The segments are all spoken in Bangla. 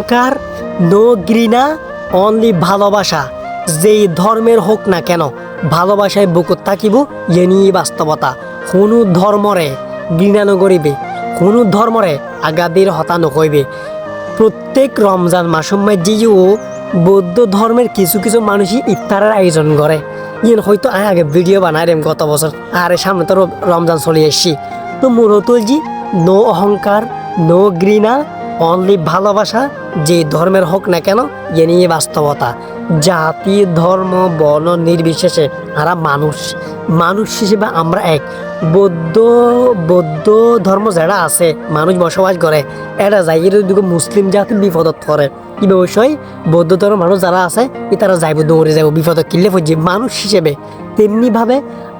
অহংকার, নো ঘৃণা, অনলি ভালোবাসা। যেই ধর্মের হোক না কেন ভালোবাসায় বুকুত থাকিব, এ নিয়ে বাস্তবতা। কোনো ধর্মরে ঘৃণা নকরিবে, কোনো ধর্মরে আগাদির হতা নকইবে। প্রত্যেক রমজান মাসুম্মায় যেও বৌদ্ধ ধর্মের কিছু কিছু মানুষই ইফতারের আয়োজন করে। ইয়েন হয়তো আগে ভিডিও বানাই রেম গত বছর, আরে সামনে তো রমজান চলে এসছি। তো মূলত জি নো অহংকার, নো ঘৃণা, অনলি ভালোবাসা। যে ধর্মের হোক না কেন এ নিয়ে বাস্তবতা। জাতি ধর্ম বর্ণ নির্বিশেষে আমরা মানুষ হিসেবে আমরা এক। বৌদ্ধ বৌদ্ধ ধর্ম যারা আছে মানুষ বসবাস করে, এরা যাই এর দিকে মুসলিম জাতি বিপদত করে। কি অবশ্যই বৌদ্ধ ধর্মের মানুষ যারা আছে তারা যাইব, দৌড়ে যাইব বিপদত কিনলে ফুটছে মানুষ হিসেবে। তেমনিভাবে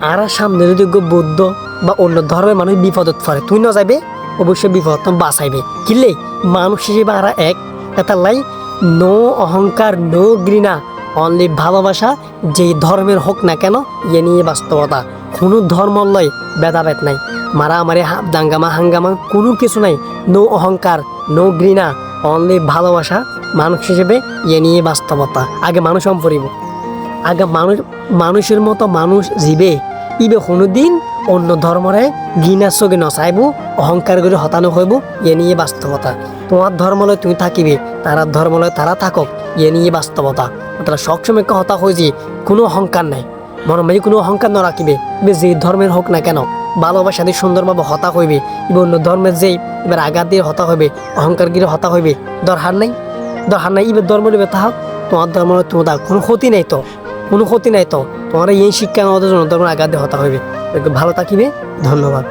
আর সামনে যদি বৌদ্ধ বা অন্য ধর্মের মানুষ বিপদত পড়ে, তুই না যাইবে অবশ্যই বিপদ বাঁচাইবে কিনলে মানুষ হিসেবে আর এক। এটা লাই নো অহংকার, নো ঘৃণা, অনলি ভালোবাসা। যেই ধর্মের হোক না কেন এ নিয়ে বাস্তবতা। কোনো ধর্ম লয় ভেদাভেদ নাই, মারামারি দাঙ্গামা হাঙ্গামা কোনো কিছু নাই। নো অহংকার, নো ঘৃণা, অনলি ভালোবাসা। মানুষ হিসেবে এ নিয়ে বাস্তবতা। আগে মানুষ পড়িব, আগে মানুষের মতো মানুষ জীবে ইবে কোনোদিন অন্য ধর্মরে ঘৃণার চোখে নচাইব, অহংকার করে হতানো হইব। এ নিয়ে বাস্তবতা। তোমার ধর্মলয় তুমি থাকিবে, তারা ধর্মলয় তারা থাকক, এ নিয়ে বাস্তবতা। তারা সবসময় হতা হয়েছে, কোনো অহংকার নাই, মনের মাঝে কোনো অহংকার ন রাখিবে। এবার যে ধর্মের হোক না কেন ভালোবাসা দিয়ে সুন্দরভাবে হতা হইবে। এবার অন্য ধর্মের যেই এবার আঘাত দিয়ে হতা হইবে, অহংকার গিরে হতা হইবে, দরকার নাই। এবার ধর্ম নেবে তাহা তোমার ধর্ম, তোমার কোনো ক্ষতি নাই তো, কোনো ক্ষতি নাই তো। তোমার এই শিক্ষা আমাদের জন্য ধর্মের আঘাত দিয়ে হতা হইবে। ভালো থাকিবে। ধন্যবাদ।